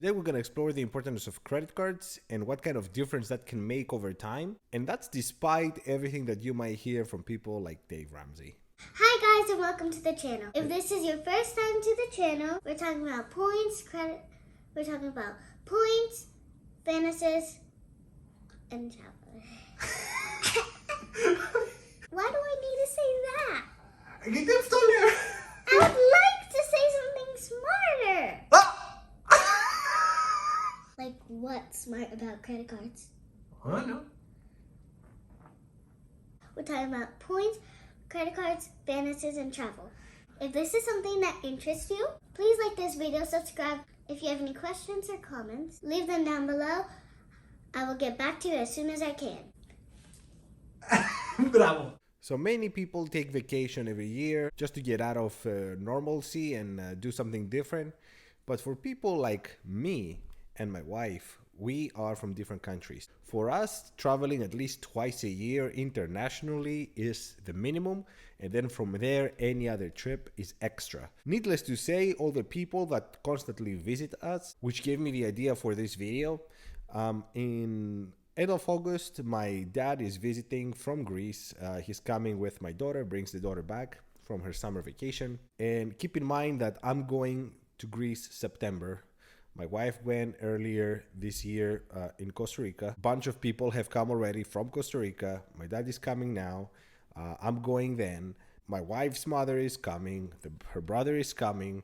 Today we're going to explore the importance of credit cards and what kind of difference that can make over time. And that's despite everything that you might hear from people like Dave Ramsey. Hi guys and welcome to the channel. If this is your first time to the channel, we're talking about points, credit, we're talking about points, bonuses, and travel. Why do I need to say that? I would like to say something smarter. Like what's smart about credit cards? I know. We're talking about points, credit cards, bonuses, and travel. If this is something that interests you, please like this video, subscribe. If you have any questions or comments, leave them down below. I will get back to you as soon as I can. Bravo. So many people take vacation every year just to get out of normalcy and do something different. But for people like me and my wife, we are from different countries. For us, traveling at least twice a year internationally is the minimum, and then from there, any other trip is extra. Needless to say, all the people that constantly visit us, which gave me the idea for this video, in end of August, my dad is visiting from Greece. He's coming with my daughter, brings the daughter back from her summer vacation. And keep in mind that I'm going to Greece September. My wife went earlier this year in Costa Rica. A bunch of people have come already from Costa Rica. My dad is coming now. I'm going then. My wife's mother is coming. Her brother is coming.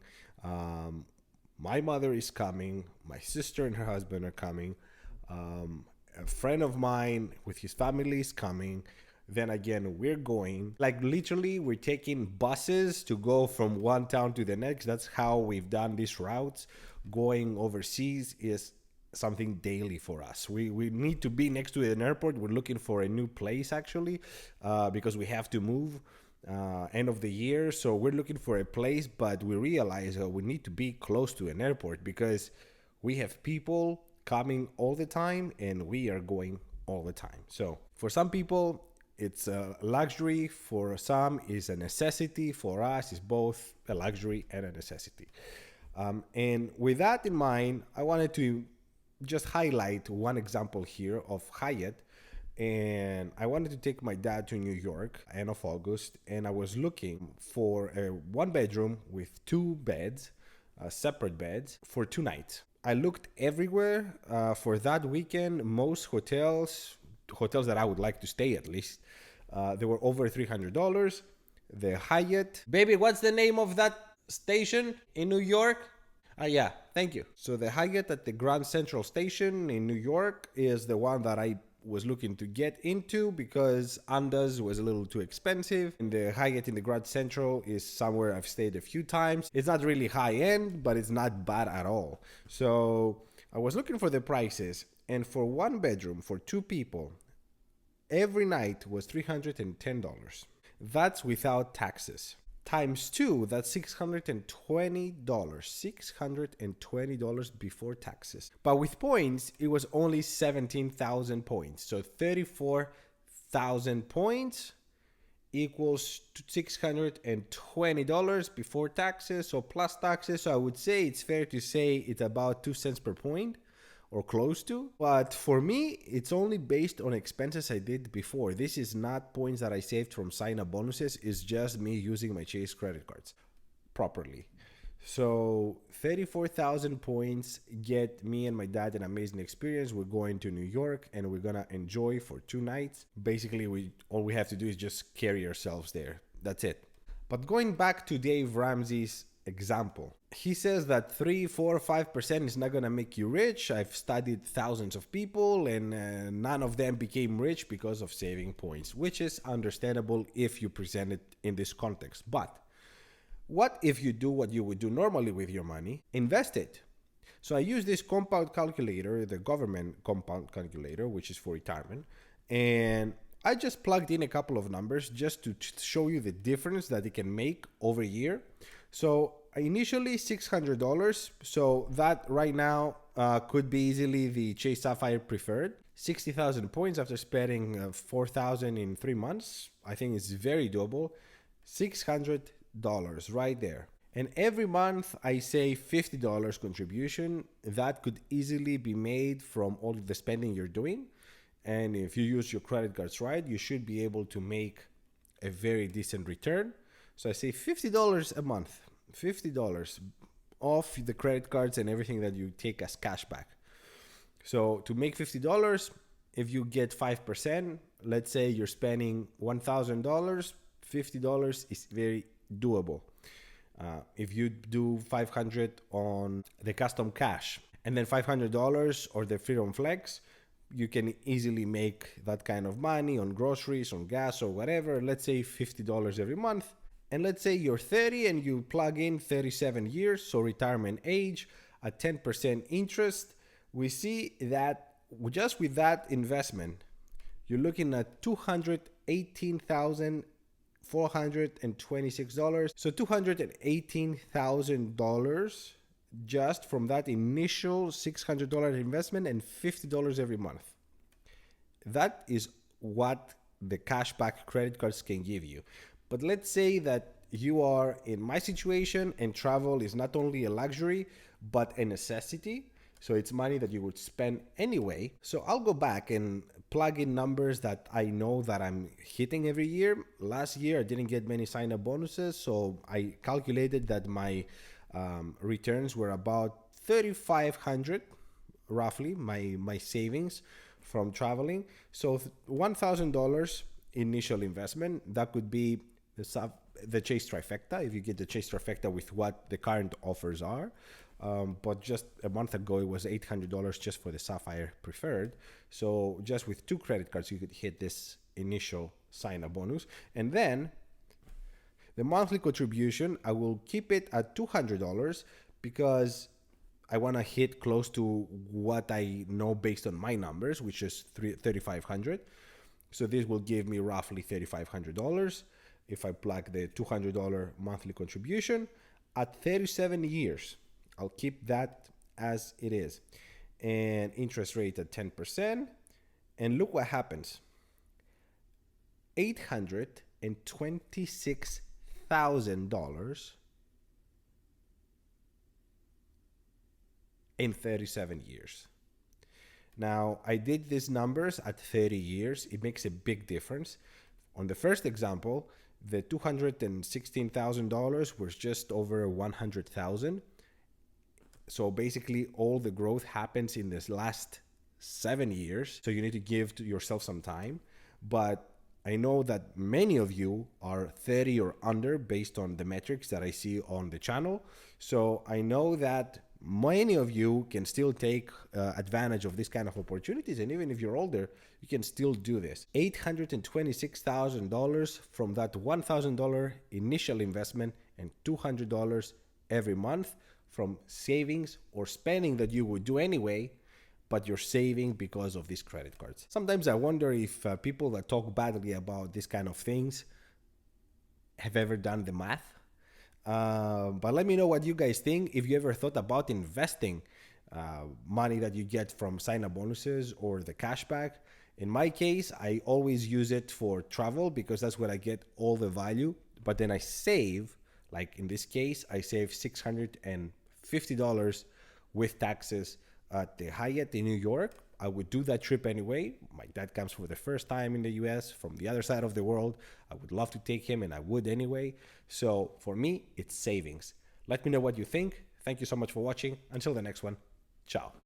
My mother is coming. My sister and her husband are coming. A friend of mine with his family is coming. Then again, we're going. Like literally, we're taking buses to go from one town to the next. That's how we've done these routes. Going overseas is something daily for us. We need to be next to an airport. We're looking for a new place actually because we have to move end of the year. So we're looking for a place, but we realize we need to be close to an airport because we have people coming all the time and we are going all the time. So for some people it's a luxury, for some it's a necessity. For us it's both a luxury and a necessity. And with that in mind, I wanted to just highlight one example here of Hyatt. And I wanted to take my dad to New York end of August, and I was looking for a one bedroom with two beds, separate beds for 2 nights. I looked everywhere for that weekend. Most hotels that I would like to stay at least, they were over $300. The Hyatt, baby, what's the name of that station in New York? Yeah, thank you. So the Hyatt at the Grand Central Station in New York is the one that I was looking to get into because Andaz was a little too expensive, and the Hyatt in the Grand Central is somewhere I've stayed a few times. It's not really high end, but it's not bad at all. So I was looking for the prices, and for one bedroom for 2 people, every night was $310. That's without taxes. Times 2, that's $620. $620 before taxes. But with points, it was only 17,000 points. So 34,000 points equals $620 before taxes. So plus taxes. So I would say it's fair to say it's about 2 cents per point, or close to. But for me, it's only based on expenses I did before. This is not points that I saved from sign-up bonuses. It's just me using my Chase credit cards properly. So 34,000 points get me and my dad an amazing experience. We're going to New York and we're gonna enjoy for 2 nights. Basically, all we have to do is just carry ourselves there. That's it. But going back to Dave Ramsey's example, he says that 3, 4, 5% is not gonna make you rich. I've studied thousands of people and none of them became rich because of saving points, which is understandable if you present it in this context. But what if you do what you would do normally with your money? Invest it. So I use this compound calculator, the government compound calculator, which is for retirement, and I just plugged in a couple of numbers just to show you the difference that it can make over a year. So initially $600. So that right now could be easily the Chase Sapphire Preferred. 60,000 points after spending 4,000 in 3 months. I think it's very doable. $600 right there. And every month I save $50 contribution that could easily be made from all of the spending you're doing. And if you use your credit cards right, you should be able to make a very decent return. So I say $50 a month, $50 off the credit cards and everything that you take as cash back. So to make $50, if you get 5%, let's say you're spending $1,000, $50 is very doable. If you do 500 on the custom cash and then $500 or the Freedom Flex, you can easily make that kind of money on groceries, on gas or whatever. Let's say $50 every month. And let's say you're 30 and you plug in 37 years, so retirement age, at 10% interest. We see that just with that investment, you're looking at $218,426. So $218,000 just from that initial $600 investment and $50 every month. That is what the cashback credit cards can give you. But let's say that you are in my situation and travel is not only a luxury, but a necessity. So it's money that you would spend anyway. So I'll go back and plug in numbers that I know that I'm hitting every year. Last year, I didn't get many sign-up bonuses. So I calculated that my returns were about $3,500, roughly, my savings from traveling. So $1,000 initial investment, that could be the Chase Trifecta, if you get the Chase Trifecta with what the current offers are. But just a month ago, it was $800 just for the Sapphire Preferred. So just with 2 credit cards, you could hit this initial sign-up bonus. And then the monthly contribution, I will keep it at $200 because I want to hit close to what I know based on my numbers, which is $3,500. So this will give me roughly $3,500 if I plug the $200 monthly contribution at 37 years. I'll keep that as it is. And interest rate at 10%. And look what happens. $826,000 in 37 years. Now, I did these numbers at 30 years. It makes a big difference. On the first example, the $216,000 was just over $100,000. So basically, all the growth happens in this last 7 years. So you need to give to yourself some time. But I know that many of you are 30 or under based on the metrics that I see on the channel. So I know that many of you can still take advantage of this kind of opportunities. And even if you're older, you can still do this. $826,000 from that $1,000 initial investment and $200 every month from savings or spending that you would do anyway, but you're saving because of these credit cards. Sometimes I wonder if people that talk badly about these kind of things have ever done the math. But let me know what you guys think. If you ever thought about investing money that you get from sign-up bonuses or the cashback. In my case, I always use it for travel because that's where I get all the value. But then I save, like in this case, I save $650 with taxes at the Hyatt in New York. I would do that trip anyway. My dad comes for the first time in the US from the other side of the world. I would love to take him and I would anyway. So for me, it's savings. Let me know what you think. Thank you so much for watching. Until the next one, ciao.